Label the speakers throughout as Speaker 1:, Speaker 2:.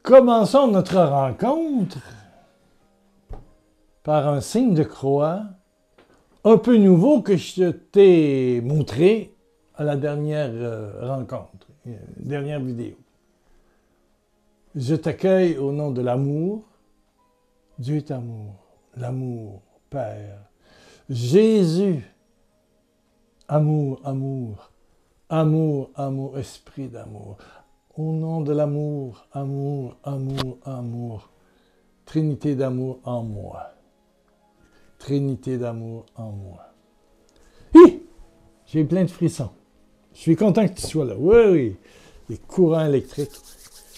Speaker 1: Commençons notre rencontre par un signe de croix un peu nouveau que je t'ai montré à la dernière rencontre, dernière vidéo. Je t'accueille au nom de l'amour. Dieu est amour, l'amour, Père. Jésus, amour, amour, amour, amour, esprit d'amour. Au nom de l'amour, amour, amour, amour. Trinité d'amour en moi. Trinité d'amour en moi. Hi! J'ai plein de frissons. Je suis content que tu sois là. Oui, oui. Les courants électriques.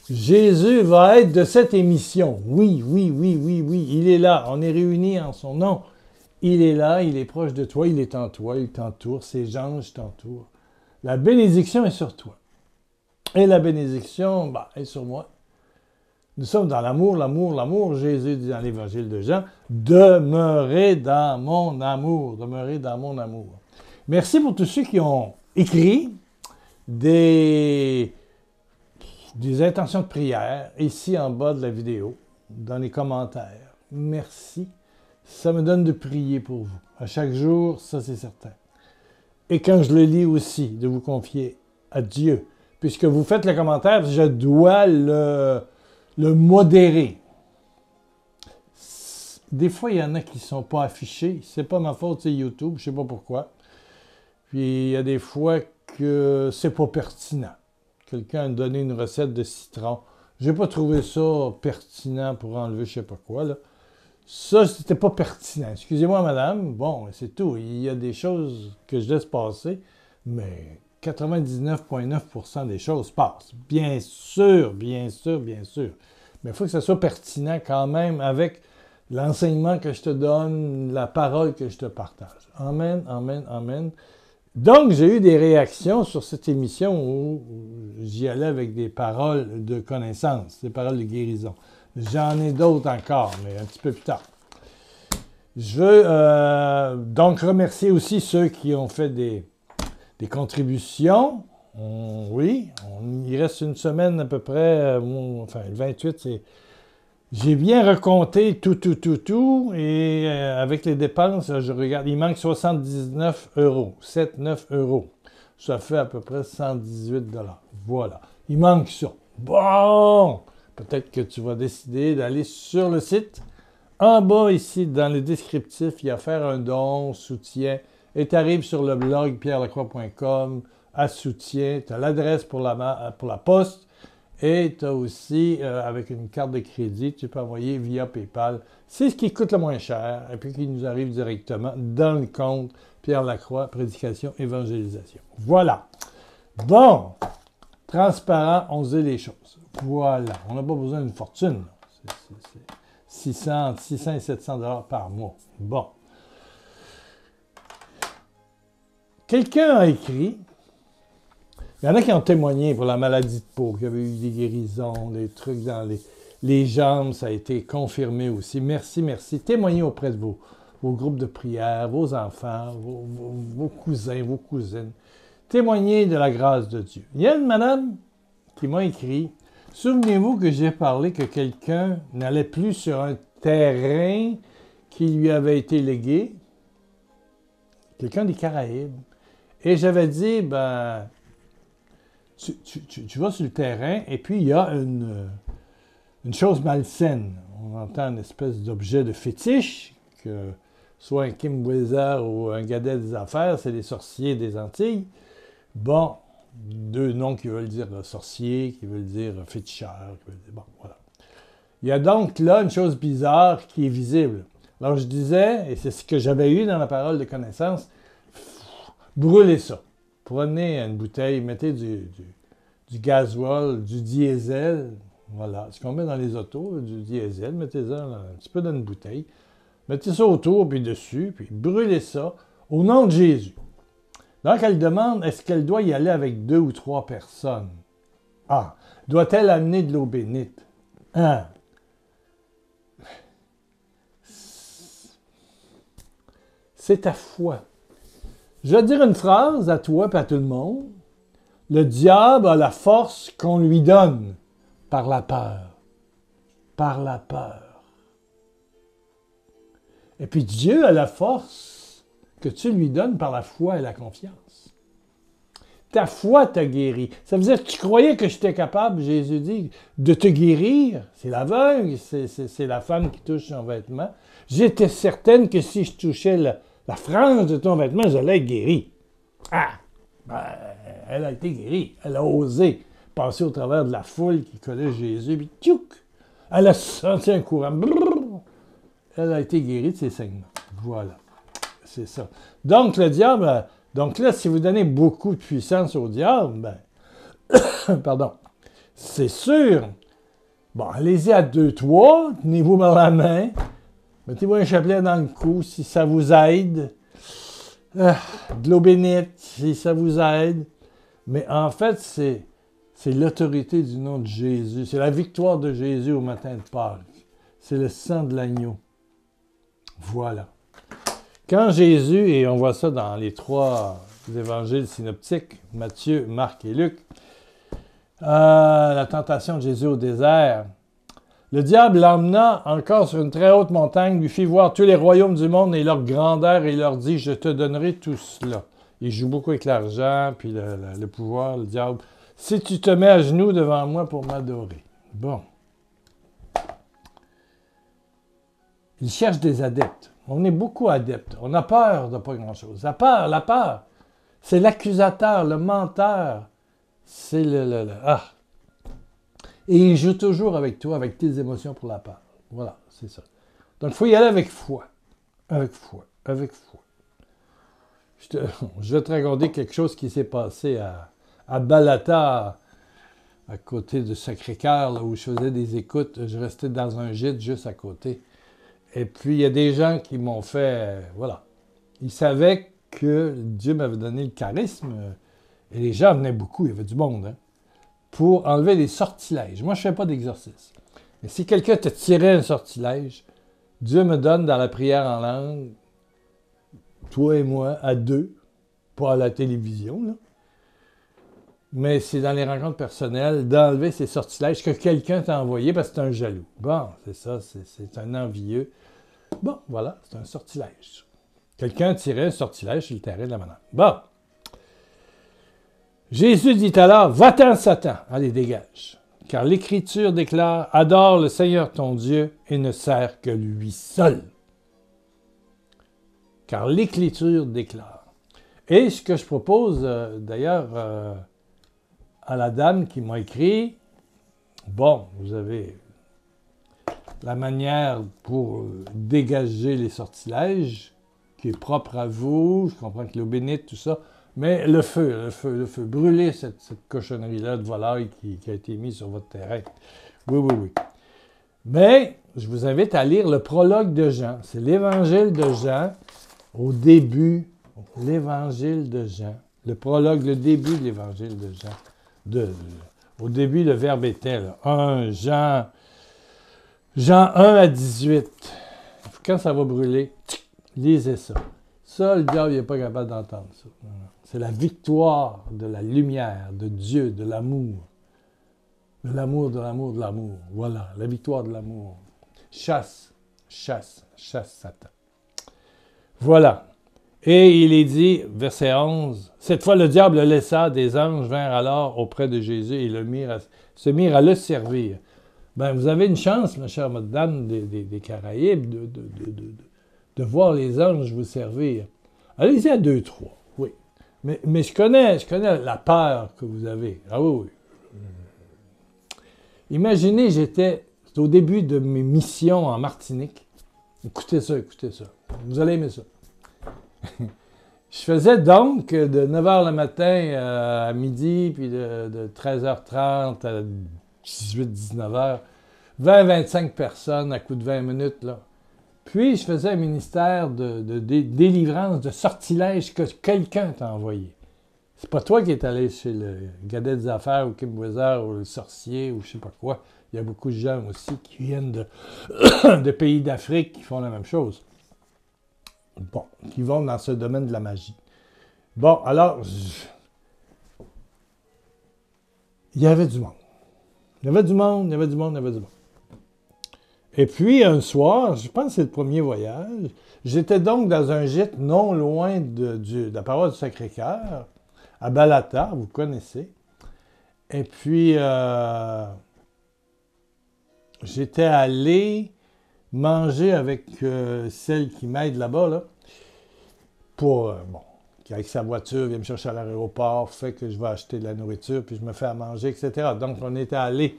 Speaker 1: Jésus va être de cette émission. Oui, oui, oui, oui, oui. Il est là. On est réunis en son nom. Il est là, il est proche de toi, il est en toi, il t'entoure. Ses anges t'entourent. La bénédiction est sur toi. Et la bénédiction, est sur moi. Nous sommes dans l'amour, l'amour, l'amour. Jésus dit dans l'évangile de Jean, demeurez dans mon amour, demeurez dans mon amour. Merci pour tous ceux qui ont écrit des intentions de prière ici en bas de la vidéo, dans les commentaires. Merci. Ça me donne de prier pour vous. À chaque jour, ça c'est certain. Et quand je le lis aussi, de vous confier à Dieu. Puisque vous faites le commentaire, je dois le modérer. Des fois, il y en a qui ne sont pas affichés. C'est pas ma faute, c'est YouTube, je ne sais pas pourquoi. Puis il y a des fois que c'est pas pertinent. Quelqu'un a donné une recette de citron. Je n'ai pas trouvé ça pertinent pour enlever je ne sais pas quoi, là. Ça, c'était pas pertinent. Excusez-moi, madame. Bon, c'est tout. Il y a des choses que je laisse passer, mais 99,9% des choses passent. Bien sûr, bien sûr, bien sûr. Mais il faut que ça soit pertinent quand même avec l'enseignement que je te donne, la parole que je te partage. Amen, amen, amen. Donc, j'ai eu des réactions sur cette émission où j'y allais avec des paroles de connaissance, des paroles de guérison. J'en ai d'autres encore, mais un petit peu plus tard. Je veux donc remercier aussi ceux qui ont fait des contributions. Il reste une semaine à peu près, le 28, c'est... J'ai bien recompté tout, et avec les dépenses, je regarde, il manque 79 €, 7-9 €. Ça fait à peu près 118 $. Voilà, il manque ça. Bon, peut-être que tu vas décider d'aller sur le site. En bas, ici, dans le descriptif, il y a faire un don, soutien, et tu arrives sur le blog pierrelacroix.com, à soutien, tu as l'adresse pour la poste, et tu as aussi, avec une carte de crédit, tu peux envoyer via PayPal. C'est ce qui coûte le moins cher, et puis qui nous arrive directement dans le compte Pierre Lacroix, prédication, évangélisation. Voilà. Bon, transparent, on se dit les choses. Voilà, on n'a pas besoin d'une fortune. C'est 600 et 700 $ par mois. Bon. Quelqu'un a écrit, il y en a qui ont témoigné pour la maladie de peau, qu'il y avait eu des guérisons, des trucs dans les jambes, ça a été confirmé aussi. Merci, merci. Témoignez auprès de vos groupes de prière, vos enfants, vos cousins, vos cousines. Témoignez de la grâce de Dieu. Il y a une madame qui m'a écrit, souvenez-vous que j'ai parlé que quelqu'un n'allait plus sur un terrain qui lui avait été légué, quelqu'un des Caraïbes, et j'avais dit, tu vas sur le terrain, et puis il y a une chose malsaine. On entend une espèce d'objet de fétiche, que soit un Kim Weezer ou un Gadet des affaires, c'est les sorciers des Antilles. Bon, deux noms qui veulent dire sorcier, qui veulent dire féticheur. Bon, voilà. Il y a donc là une chose bizarre qui est visible. Alors je disais, et c'est ce que j'avais eu dans la parole de connaissance, brûlez ça. Prenez une bouteille, mettez du gasoil, du diesel, voilà, ce qu'on met dans les autos, du diesel, mettez-en un petit peu dans une bouteille, mettez ça autour, puis dessus, puis brûlez ça au nom de Jésus. Donc, elle demande, est-ce qu'elle doit y aller avec 2 ou 3 personnes? Ah, doit-elle amener de l'eau bénite? Ah. C'est ta foi. Je vais te dire une phrase à toi et à tout le monde. Le diable a la force qu'on lui donne par la peur. par la peur. Et puis Dieu a la force que tu lui donnes par la foi et la confiance. Ta foi t'a guéri. Ça veut dire que tu croyais que j'étais capable, Jésus dit, de te guérir. C'est l'aveugle, c'est la femme qui touche son vêtement. J'étais certaine que si je touchais la frange de ton vêtement, j'allais être guéri. Ah! Ben, elle a été guérie. Elle a osé passer au travers de la foule qui collait Jésus, puis tchouk! Elle a senti un courant. Brrr, elle a été guérie de ses saignements. Voilà. C'est ça. Donc, le diable... Donc là, si vous donnez beaucoup de puissance au diable, ben, pardon, c'est sûr. Bon, allez-y à 2-3, tenez-vous par la main, mettez-vous un chapelet dans le cou si ça vous aide. De l'eau bénite si ça vous aide. Mais en fait, c'est l'autorité du nom de Jésus. C'est la victoire de Jésus au matin de Pâques. C'est le sang de l'agneau. Voilà. Quand Jésus, et on voit ça dans les 3 évangiles synoptiques, Matthieu, Marc et Luc, la tentation de Jésus au désert, le diable l'emmena encore sur une très haute montagne, lui fit voir tous les royaumes du monde et leur grandeur, et leur dit, je te donnerai tout cela. Il joue beaucoup avec l'argent, puis le pouvoir, le diable. Si tu te mets à genoux devant moi pour m'adorer. Bon. Il cherche des adeptes. On est beaucoup adeptes. On a peur de pas grand-chose. La peur, c'est l'accusateur, le menteur. C'est Ah! Et il joue toujours avec toi, avec tes émotions pour la peur. Voilà, c'est ça. Donc, il faut y aller avec foi. Avec foi. Avec foi. Je vais te raconter quelque chose qui s'est passé à Balata, à côté de Sacré-Cœur, là où je faisais des écoutes. Je restais dans un gîte juste à côté. Et puis, il y a des gens qui m'ont fait... voilà. Ils savaient que Dieu m'avait donné le charisme. Et les gens venaient beaucoup. Il y avait du monde, hein, pour enlever des sortilèges. Moi, je ne fais pas d'exorcisme. Mais si quelqu'un te tirait un sortilège, Dieu me donne dans la prière en langue, toi et moi, à 2, pas à la télévision, là. Mais c'est dans les rencontres personnelles d'enlever ces sortilèges que quelqu'un t'a envoyé parce que c'est un jaloux. Bon, c'est ça, c'est un envieux. Bon, voilà, c'est un sortilège. Quelqu'un tirait un sortilège sur le terrain de la madame. Bon. Jésus dit alors, va-t'en, Satan. Allez, dégage. Car l'Écriture déclare, adore le Seigneur ton Dieu et ne sert que lui seul. Car l'Écriture déclare. Et ce que je propose, d'ailleurs, à la dame qui m'a écrit, bon, vous avez la manière pour dégager les sortilèges, qui est propre à vous, je comprends que l'eau bénite, tout ça, mais le feu, brûler cette cochonnerie-là de volaille qui a été mise sur votre terrain. Oui. Mais, je vous invite à lire le prologue de Jean. C'est l'Évangile de Jean, au début, l'Évangile de Jean, le prologue, le début de l'Évangile de Jean. Au début, le verbe était, là, Jean 1 à 18. Quand ça va brûler, lisez ça. Ça, le diable n'est pas capable d'entendre ça. C'est la victoire de la lumière, de Dieu, de l'amour. De l'amour, de l'amour, de l'amour. Voilà, la victoire de l'amour. Chasse Satan. Voilà. Et il est dit, verset 11, « Cette fois, le diable le laissa, des anges vinrent alors auprès de Jésus et se mirent à le servir. » Ben, vous avez une chance, ma chère madame des Caraïbes, de voir les anges vous servir. Allez-y à 2-3, oui. Mais je connais la peur que vous avez. Ah oui. Imaginez, c'était au début de mes missions en Martinique. Écoutez ça. Vous allez aimer ça. Je faisais donc de 9h le matin à midi, puis de 13h30 à 18-19h, 20-25 personnes à coup de 20 minutes, là. Puis, je faisais un ministère de délivrance, de sortilège que quelqu'un t'a envoyé. C'est pas toi qui es allé chez le Gadet des Affaires ou Kim Weser ou le sorcier ou je sais pas quoi. Il y a beaucoup de gens aussi qui viennent de pays d'Afrique qui font la même chose. Bon, qui vont dans ce domaine de la magie. Bon, alors, il y avait du monde. Il y avait du monde. Et puis, un soir, je pense que c'est le premier voyage, j'étais donc dans un gîte non loin de la paroisse du Sacré-Cœur, à Balata, vous connaissez. Et puis, j'étais allé manger avec celle qui m'aide là-bas, là, pour, bon, qui avec sa voiture vient me chercher à l'aéroport, fait que je vais acheter de la nourriture, puis je me fais à manger, etc. Donc, on était allé,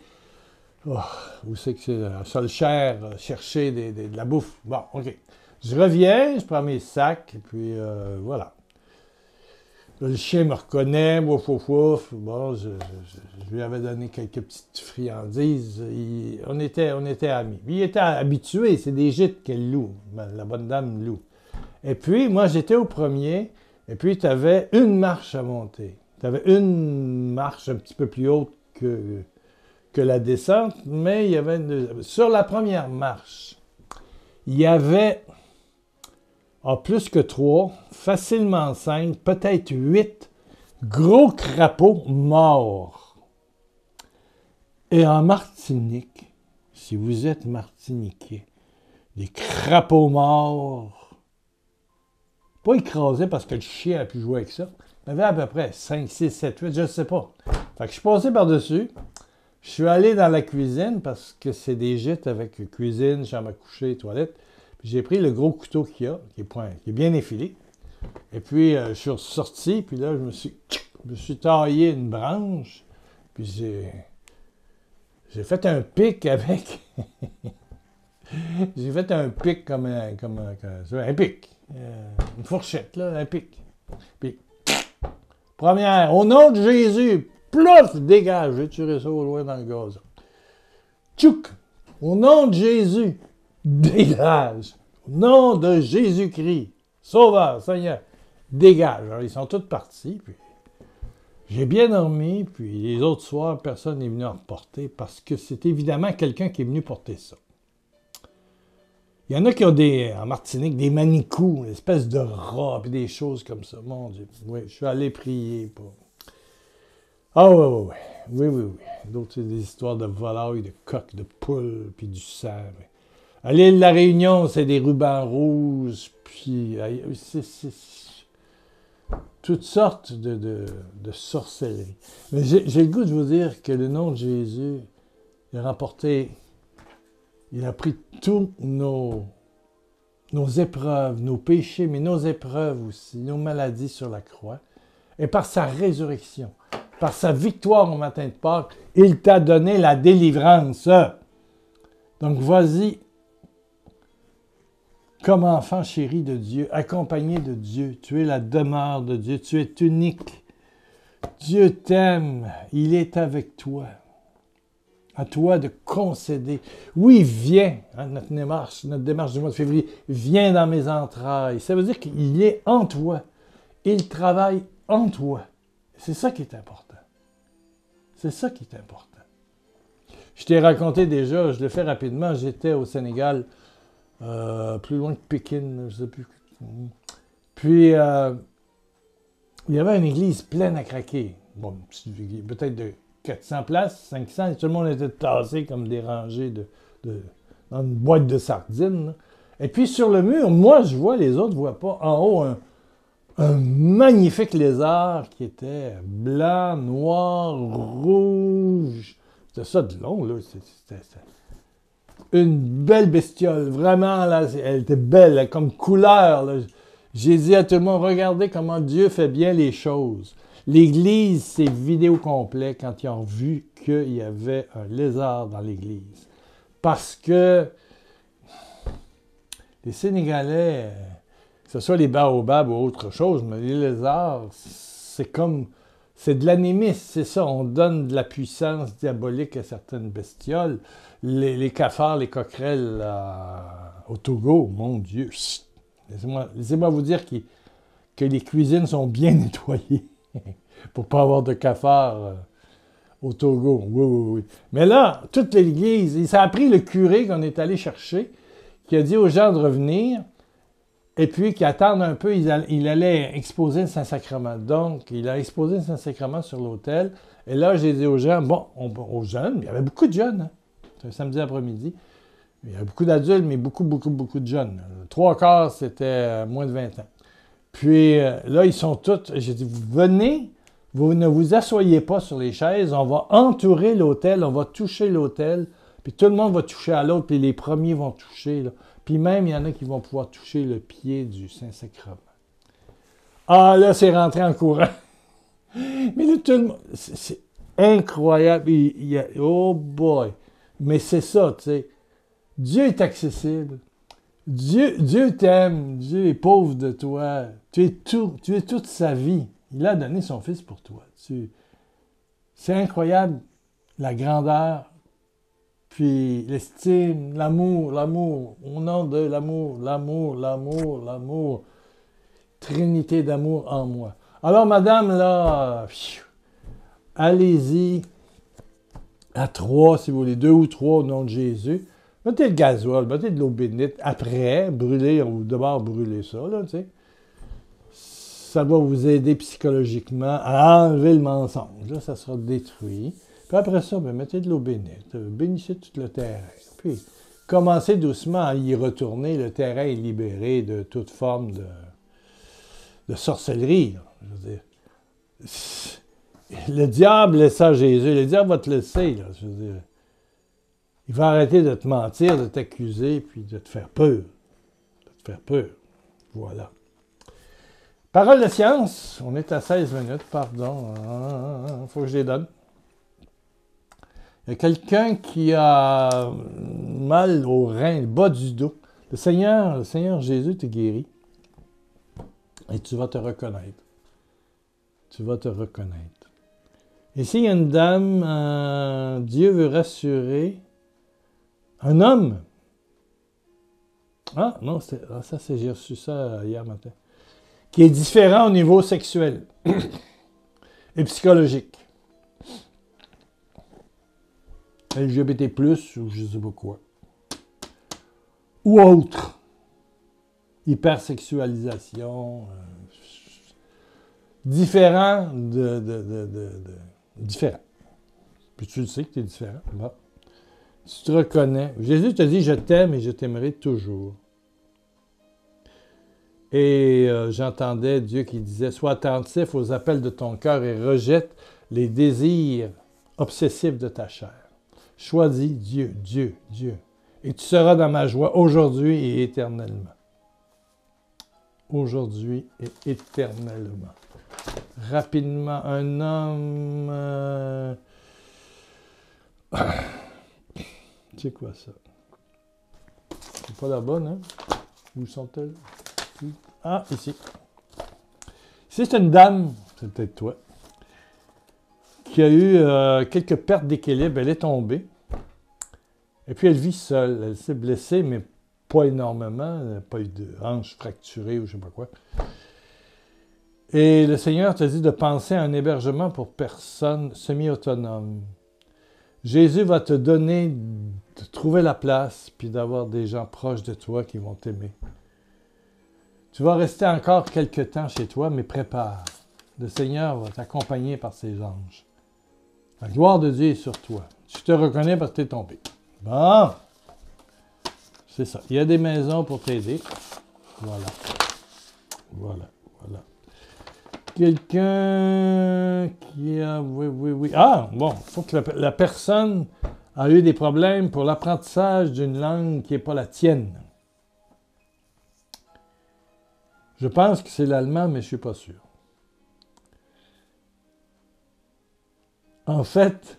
Speaker 1: où c'est que c'est, à Solcher, chercher de la bouffe. Bon, OK. Je reviens, je prends mes sacs, et puis voilà. Le chien me reconnaît, wouf, wouf, wouf. Bon, je lui avais donné quelques petites friandises. On était amis. Puis, il était habitué, c'est des gîtes qu'elle loue. La bonne dame loue. Et puis, moi, j'étais au premier, et puis tu avais une marche à monter. Tu avais une marche un petit peu plus haute que la descente, mais il y avait sur la première marche, il y avait plus que 3, facilement 5, peut-être 8 gros crapauds morts. Et en Martinique, si vous êtes martiniquais, des crapauds morts, pas écrasés parce que le chien a pu jouer avec ça, il y avait à peu près 5, 6, 7, 8, je ne sais pas. Fait que je suis passé par-dessus. Je suis allé dans la cuisine parce que c'est des gîtes avec cuisine, chambre à coucher, toilette. Puis j'ai pris le gros couteau qu'il y a, qui est bien effilé. Et puis je suis sorti, puis là, je me suis taillé une branche. Puis j'ai fait un pic avec. J'ai fait un pic comme un pic. Une fourchette, là, un pic. Puis, première, au nom de Jésus, plouf, dégage, j'ai tiré ça au loin dans le gazon. Tchouk, au nom de Jésus, dégage. Au nom de Jésus-Christ, Sauveur, Seigneur, dégage. Alors, ils sont tous partis, puis j'ai bien dormi, puis les autres soirs, personne n'est venu en reporter parce que c'est évidemment quelqu'un qui est venu porter ça. Il y en a qui ont en Martinique, des manicous, une espèce de rats, puis des choses comme ça. Mon Dieu, oui, je suis allé prier pour... Ah oui. D'autres, c'est des histoires de volailles, de coqs, de poules, puis du sang. À l'île de la Réunion, c'est des rubans rouges, puis c'est toutes sortes de sorcelleries. Mais j'ai le goût de vous dire que le nom de Jésus, il a remporté, il a pris tous nos épreuves, nos péchés, mais nos épreuves aussi, nos maladies sur la croix. Et par sa résurrection, par sa victoire au matin de Pâques, il t'a donné la délivrance. Donc, vas-y, comme enfant chéri de Dieu, accompagné de Dieu. Tu es la demeure de Dieu, tu es unique. Dieu t'aime, il est avec toi. À toi de concéder. Oui, viens, notre démarche du mois de février, viens dans mes entrailles. Ça veut dire qu'il est en toi. Il travaille en toi. C'est ça qui est important. C'est ça qui est important. Je t'ai raconté déjà, je le fais rapidement, j'étais au Sénégal, plus loin que Pékin, je ne sais plus. Puis, il y avait une église pleine à craquer. Bon, peut-être de 400 places, 500, et tout le monde était tassé comme des rangées dans une boîte de sardines. Là. Et puis, sur le mur, moi, je vois, les autres ne voient pas, en haut, un magnifique lézard qui était blanc, noir, rouge. C'était ça de long, là. C'était une belle bestiole. Vraiment, là, elle était belle, là, comme couleur. Là. J'ai dit à tout le monde, regardez comment Dieu fait bien les choses. L'Église s'est vidée au complet quand ils ont vu qu'il y avait un lézard dans l'Église. Parce que les Sénégalais... que ce soit les baobabs ou autre chose, mais les lézards, c'est de l'animisme, c'est ça, on donne de la puissance diabolique à certaines bestioles. Les cafards, les coquerelles au Togo, mon Dieu, laissez-moi vous dire que les cuisines sont bien nettoyées pour ne pas avoir de cafards au Togo. Oui. Mais là, toute l'Église, ça a pris le curé qu'on est allé chercher, qui a dit aux gens de revenir, et puis qui attendent un peu, il allait exposer le Saint-Sacrement. Donc, il a exposé le Saint-Sacrement sur l'autel. Et là, j'ai dit aux gens, aux jeunes, il y avait beaucoup de jeunes, hein? C'est un samedi après-midi. Il y a beaucoup d'adultes, mais beaucoup, beaucoup, beaucoup de jeunes. 3/4, c'était moins de 20 ans. Puis là, ils sont tous... J'ai dit, vous venez, vous ne vous asseyez pas sur les chaises, on va entourer l'autel, on va toucher l'autel, puis tout le monde va toucher à l'autre, puis les premiers vont toucher. Là. Puis même, il y en a qui vont pouvoir toucher le pied du Saint-Sacrement. Ah, là, c'est rentré en courant. Mais là, tout le monde... C'est incroyable. Oh boy! Mais c'est ça, tu sais. Dieu est accessible. Dieu t'aime. Dieu est pauvre de toi. Tu es toute sa vie. Il a donné son Fils pour toi. C'est incroyable, la grandeur, puis l'estime, l'amour, au nom de l'amour, trinité d'amour en moi. Alors, madame, là, allez-y à 3, si vous voulez, 2 ou 3 au nom de Jésus. Mettez le gasoil, mettez de l'eau bénite. Après, brûlez, on vous demande de brûler ça, là, tu sais. Ça va vous aider psychologiquement à enlever le mensonge. Là, ça sera détruit. Puis après ça, bien, mettez de l'eau bénite. Bénissez tout le terrain. Puis, commencez doucement à y retourner. Le terrain est libéré de toute forme de sorcellerie, là, je veux dire. Le diable laissa Jésus. Le diable va te laisser, là, je veux dire. Il va arrêter de te mentir, de t'accuser, puis de te faire peur. De te faire peur. Voilà. Parole de science. On est à 16 minutes, pardon. Il faut que je les donne. Il y a quelqu'un qui a mal au rein, le bas du dos. Le Seigneur Jésus te guérit. Et tu vas te reconnaître. Tu vas te reconnaître. Ici, il y a une dame, Dieu veut rassurer un homme. Ah, non, ça, j'ai reçu ça hier matin. Qui est différent au niveau sexuel et psychologique. LGBT+, ou je ne sais pas quoi. Ou autre. Hypersexualisation. Différent différent. Puis tu le sais que tu es différent. Bon. Tu te reconnais. Jésus te dit, je t'aime et je t'aimerai toujours. Et j'entendais Dieu qui disait, sois attentif aux appels de ton cœur et rejette les désirs obsessifs de ta chair. Choisis Dieu, Dieu, Dieu. Et tu seras dans ma joie aujourd'hui et éternellement. Aujourd'hui et éternellement. Rapidement, un homme... C'est quoi ça? C'est pas la bonne, hein? Où sont-elles? Ah, ici. Ici, c'est une dame, c'est peut-être toi, qui a eu quelques pertes d'équilibre. Elle est tombée. Et puis, elle vit seule. Elle s'est blessée, mais pas énormément. Elle n'a pas eu de hanche fracturée ou je ne sais pas quoi. Et le Seigneur te dit de penser à un hébergement pour personnes semi-autonomes. Jésus va te donner de trouver la place puis d'avoir des gens proches de toi qui vont t'aimer. Tu vas rester encore quelques temps chez toi, mais prépare. Le Seigneur va t'accompagner par ses anges. La gloire de Dieu est sur toi. Tu te reconnais parce que tu es tombé. Bon, c'est ça. Il y a des maisons pour t'aider. Voilà. Voilà, voilà. Quelqu'un qui a... Oui. Ah, bon, il faut que la personne a eu des problèmes pour l'apprentissage d'une langue qui n'est pas la tienne. Je pense que c'est l'allemand, mais je ne suis pas sûr. En fait,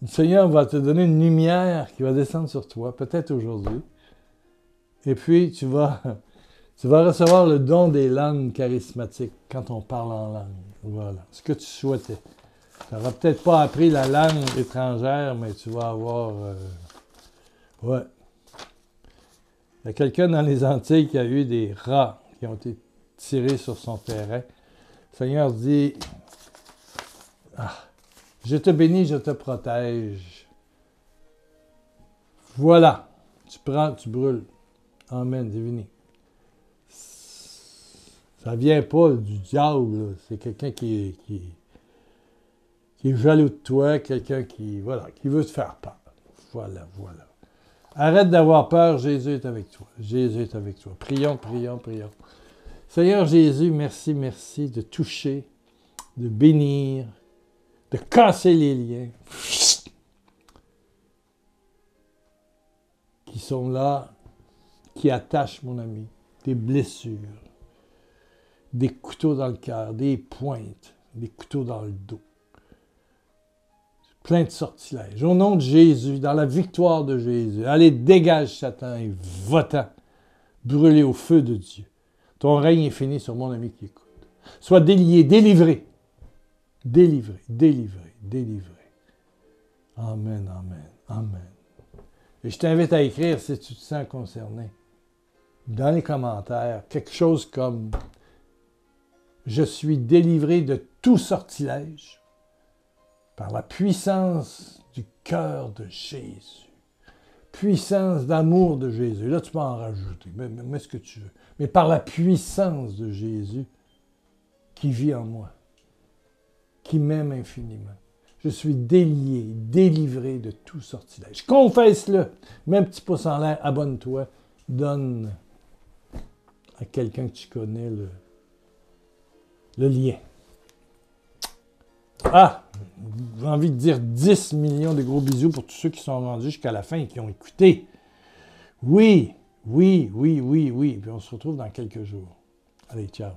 Speaker 1: le Seigneur va te donner une lumière qui va descendre sur toi, peut-être aujourd'hui. Et puis, tu vas recevoir le don des langues charismatiques quand on parle en langue. Voilà, ce que tu souhaitais. Tu n'auras peut-être pas appris la langue étrangère, mais tu vas avoir... Ouais. Il y a quelqu'un dans les Antilles qui a eu des rats qui ont été tirés sur son terrain. Le Seigneur dit, je te bénis, je te protège. Voilà. Tu prends, tu brûles. Amen, c'est fini. Ça ne vient pas du diable, là. C'est quelqu'un qui est jaloux de toi, quelqu'un qui veut te faire peur. Voilà. Arrête d'avoir peur, Jésus est avec toi. Jésus est avec toi. Prions, prions, prions. Seigneur Jésus, merci, merci de toucher, de bénir, de casser les liens qui sont là, qui attachent, mon ami, des blessures, des couteaux dans le cœur, des pointes, des couteaux dans le dos. Plein de sortilèges. Au nom de Jésus, dans la victoire de Jésus, allez, dégage Satan et va-t'en, brûler au feu de Dieu. Ton règne est fini sur mon ami qui écoute. Sois délié, délivré. Délivré, délivré, délivré. Amen, amen, amen. Et je t'invite à écrire si tu te sens concerné. Dans les commentaires, quelque chose comme « Je suis délivré de tout sortilège par la puissance du cœur de Jésus. » Puissance d'amour de Jésus. Là, tu peux en rajouter, mets ce que tu veux. Mais par la puissance de Jésus qui vit en moi, qui m'aime infiniment. Je suis délié, délivré de tout sortilège. Confesse-le. Mets un petit pouce en l'air, abonne-toi, donne à quelqu'un que tu connais le lien. Ah! J'ai envie de dire 10 millions de gros bisous pour tous ceux qui sont rendus jusqu'à la fin et qui ont écouté. Oui, oui, oui, oui, oui. Puis on se retrouve dans quelques jours. Allez, ciao.